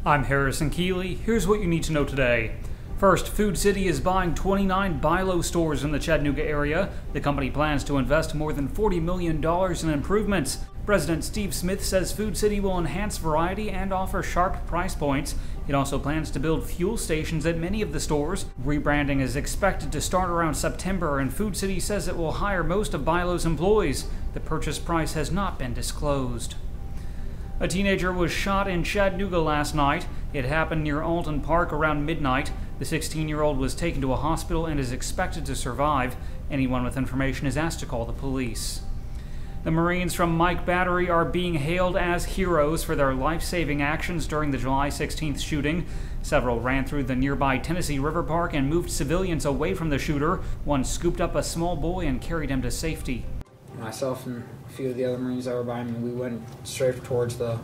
I'm Harrison Keeley. Here's what you need to know today. First, Food City is buying 29 BiLo stores in the Chattanooga area. The company plans to invest more than $40 million in improvements. President Steve Smith says Food City will enhance variety and offer sharp price points. It also plans to build fuel stations at many of the stores. Rebranding is expected to start around September, and Food City says it will hire most of BiLo's employees. The purchase price has not been disclosed. A teenager was shot in Chattanooga last night. It happened near Alton Park around midnight. The 16-year-old was taken to a hospital and is expected to survive. Anyone with information is asked to call the police. The Marines from Mike Battery are being hailed as heroes for their life-saving actions during the July 16th shooting. Several ran through the nearby Tennessee Riverpark and moved civilians away from the shooter. One scooped up a small boy and carried him to safety. Myself and a few of the other Marines that were by me, we went straight towards the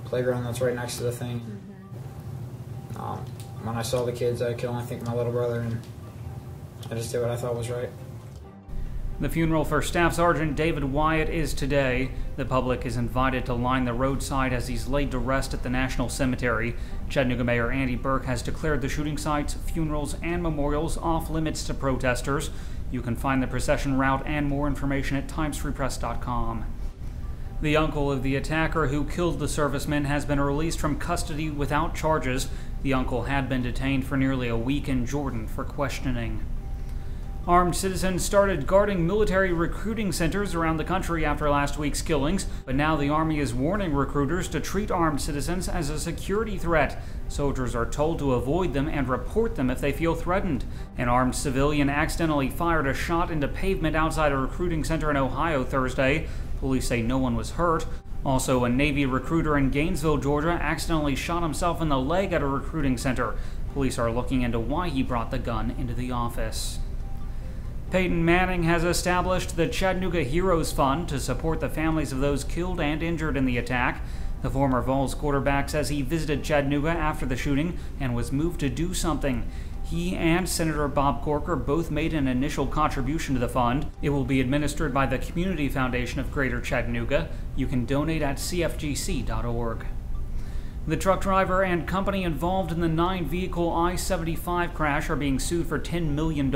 playground that's right next to the thing. When I saw the kids, I could only think of my little brother, and I just did what I thought was right. The funeral for Staff Sergeant David Wyatt is today. The public is invited to line the roadside as he's laid to rest at the National Cemetery. Chattanooga Mayor Andy Burke has declared the shooting sites, funerals, and memorials off limits to protesters. You can find the procession route and more information at timesfreepress.com. The uncle of the attacker who killed the serviceman has been released from custody without charges. The uncle had been detained for nearly a week in Jordan for questioning. Armed citizens started guarding military recruiting centers around the country after last week's killings, but now the Army is warning recruiters to treat armed citizens as a security threat. Soldiers are told to avoid them and report them if they feel threatened. An armed civilian accidentally fired a shot into pavement outside a recruiting center in Ohio Thursday. Police say no one was hurt. Also, a Navy recruiter in Gainesville, Georgia, accidentally shot himself in the leg at a recruiting center. Police are looking into why he brought the gun into the office. Peyton Manning has established the Chattanooga Heroes Fund to support the families of those killed and injured in the attack. The former Vols quarterback says he visited Chattanooga after the shooting and was moved to do something. He and Senator Bob Corker both made an initial contribution to the fund. It will be administered by the Community Foundation of Greater Chattanooga. You can donate at cfgc.org. The truck driver and company involved in the 9-vehicle I-75 crash are being sued for $10 million.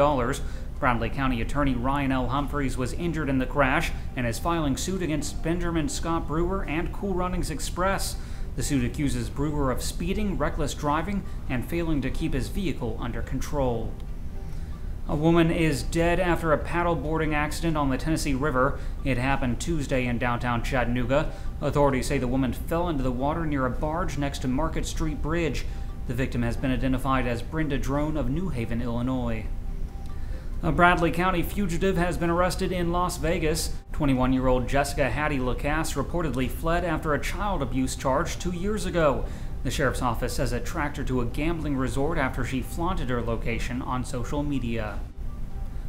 Bradley County Attorney Ryan L. Humphreys was injured in the crash and is filing suit against Benjamin Scott Brewer and Cool Runnings Express. The suit accuses Brewer of speeding, reckless driving, and failing to keep his vehicle under control. A woman is dead after a paddleboarding accident on the Tennessee River. It happened Tuesday in downtown Chattanooga. Authorities say the woman fell into the water near a barge next to Market Street Bridge. The victim has been identified as Brenda Drone of New Haven, Illinois. A Bradley County fugitive has been arrested in Las Vegas. 21-year-old Jessica Hattie Lacasse reportedly fled after a child abuse charge 2 years ago. The sheriff's office says it tracked her to a gambling resort after she flaunted her location on social media.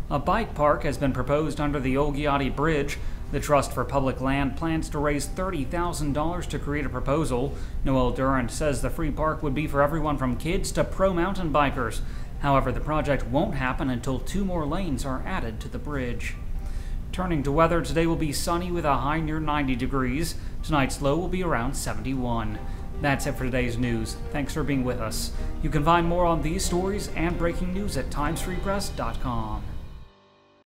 A bike park has been proposed under the Olgiati Bridge. The Trust for Public Land plans to raise $30,000 to create a proposal. Noel Durant says the free park would be for everyone from kids to pro mountain bikers. However, the project won't happen until 2 more lanes are added to the bridge. Turning to weather, today will be sunny with a high near 90 degrees. Tonight's low will be around 71. That's it for today's news. Thanks for being with us. You can find more on these stories and breaking news at timesfreepress.com.